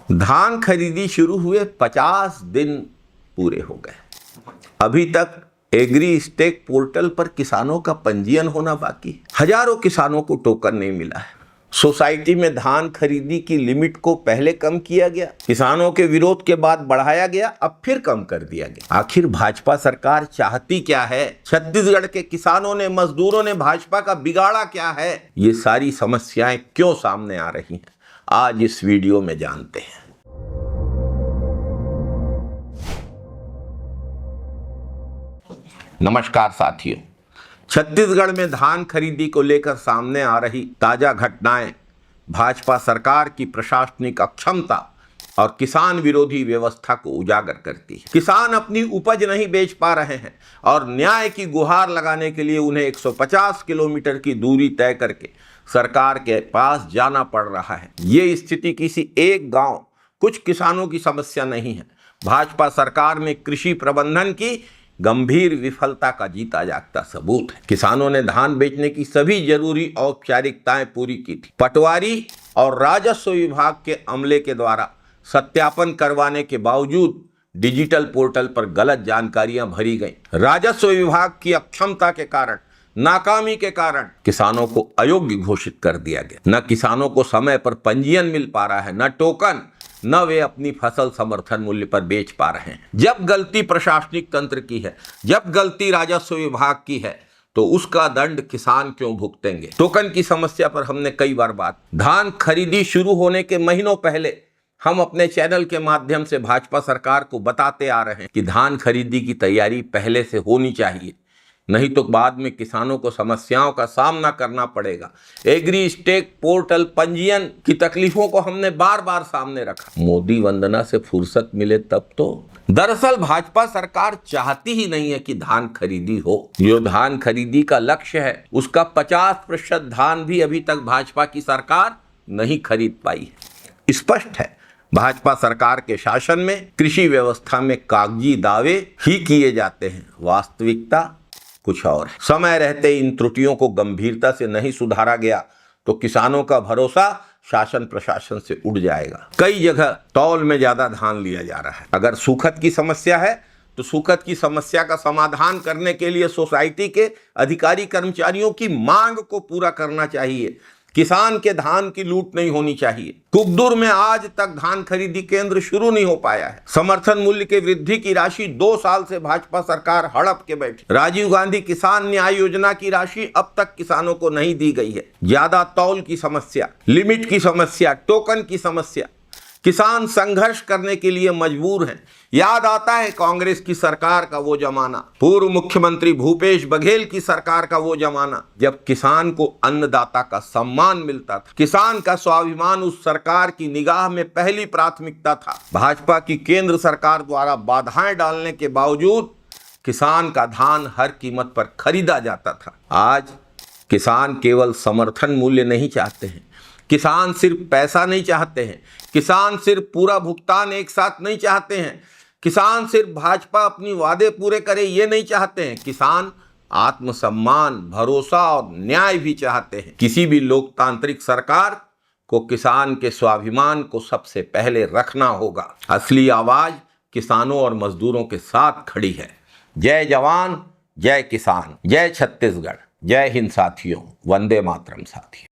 धान खरीदी शुरू हुए 50 दिन पूरे हो गए। अभी तक एग्री स्टेक पोर्टल पर किसानों का पंजीयन होना बाकी है। हजारों किसानों को टोकन नहीं मिला है। सोसाइटी में धान खरीदी की लिमिट को पहले कम किया गया, किसानों के विरोध के बाद बढ़ाया गया, अब फिर कम कर दिया गया। आखिर भाजपा सरकार चाहती क्या है? छत्तीसगढ़ के किसानों ने, मजदूरों ने भाजपा का बिगाड़ा क्या है? ये सारी समस्याएं क्यों सामने आ रही हैं, आज इस वीडियो में जानते हैं। नमस्कार साथियों, छत्तीसगढ़ में धान खरीदी को लेकर सामने आ रही ताजा घटनाएं भाजपा सरकार की प्रशासनिक अक्षमता और किसान विरोधी व्यवस्था को उजागर करती है। किसान अपनी उपज नहीं बेच पा रहे हैं और न्याय की गुहार लगाने के लिए उन्हें 150 किलोमीटर की दूरी तय करके सरकार के पास जाना पड़ रहा है। ये स्थिति किसी एक गांव, कुछ किसानों की समस्या नहीं है। भाजपा सरकार में कृषि प्रबंधन की गंभीर विफलता का जीता जागता सबूत है। किसानों ने धान बेचने की सभी जरूरी औपचारिकताएं पूरी की थी। पटवारी और राजस्व विभाग के अमले के द्वारा सत्यापन करवाने के बावजूद डिजिटल पोर्टल पर गलत जानकारियां भरी गईं। राजस्व विभाग की अक्षमता के कारण, नाकामी के कारण किसानों को अयोग्य घोषित कर दिया गया। न किसानों को समय पर पंजीयन मिल पा रहा है, न टोकन, न वे अपनी फसल समर्थन मूल्य पर बेच पा रहे हैं। जब गलती प्रशासनिक तंत्र की है, जब गलती राजस्व विभाग की है, तो उसका दंड किसान क्यों भुगतेंगे? टोकन की समस्या पर हमने कई बार बात। धान खरीदी शुरू होने के महीनों पहले हम अपने चैनल के माध्यम से भाजपा सरकार को बताते आ रहे हैं कि धान खरीदी की तैयारी पहले से होनी चाहिए, नहीं तो बाद में किसानों को समस्याओं का सामना करना पड़ेगा। एग्री स्टेक पोर्टल पंजीयन की तकलीफों को हमने बार बार सामने रखा। मोदी वंदना से फुर्सत मिले तब तो। दरअसल भाजपा सरकार चाहती ही नहीं है कि धान खरीदी हो। जो धान खरीदी का लक्ष्य है, उसका 50% धान भी अभी तक भाजपा की सरकार नहीं खरीद पाई है। स्पष्ट है, भाजपा सरकार के शासन में कृषि व्यवस्था में कागजी दावे ही किए जाते हैं, वास्तविकता कुछ और है। समय रहते इन त्रुटियों को गंभीरता से नहीं सुधारा गया तो किसानों का भरोसा शासन प्रशासन से उड़ जाएगा। कई जगह तौल में ज्यादा धान लिया जा रहा है। अगर सूखत की समस्या है तो सूखत की समस्या का समाधान करने के लिए सोसाइटी के अधिकारी कर्मचारियों की मांग को पूरा करना चाहिए। किसान के धान की लूट नहीं होनी चाहिए। कुकदुर में आज तक धान खरीदी केंद्र शुरू नहीं हो पाया है। समर्थन मूल्य के वृद्धि की राशि 2 साल से भाजपा सरकार हड़प के बैठी। राजीव गांधी किसान न्याय योजना की राशि अब तक किसानों को नहीं दी गई है। ज्यादा तौल की समस्या, लिमिट की समस्या, टोकन की समस्या, किसान संघर्ष करने के लिए मजबूर हैं। याद आता है कांग्रेस की सरकार का वो जमाना, पूर्व मुख्यमंत्री भूपेश बघेल की सरकार का वो जमाना, जब किसान को अन्नदाता का सम्मान मिलता था। किसान का स्वाभिमान उस सरकार की निगाह में पहली प्राथमिकता था। भाजपा की केंद्र सरकार द्वारा बाधाएं डालने के बावजूद किसान का धान हर कीमत पर खरीदा जाता था। आज किसान केवल समर्थन मूल्य नहीं चाहते हैं, किसान सिर्फ पैसा नहीं चाहते हैं, किसान सिर्फ पूरा भुगतान एक साथ नहीं चाहते हैं, किसान सिर्फ भाजपा अपनी वादे पूरे करे ये नहीं चाहते हैं, किसान आत्मसम्मान, भरोसा और न्याय भी चाहते हैं। किसी भी लोकतांत्रिक सरकार को किसान के स्वाभिमान को सबसे पहले रखना होगा। असली आवाज किसानों और मजदूरों के साथ खड़ी है। जय जवान, जय किसान, जय छत्तीसगढ़, जय हिंद साथियों, वंदे मातरम साथियों।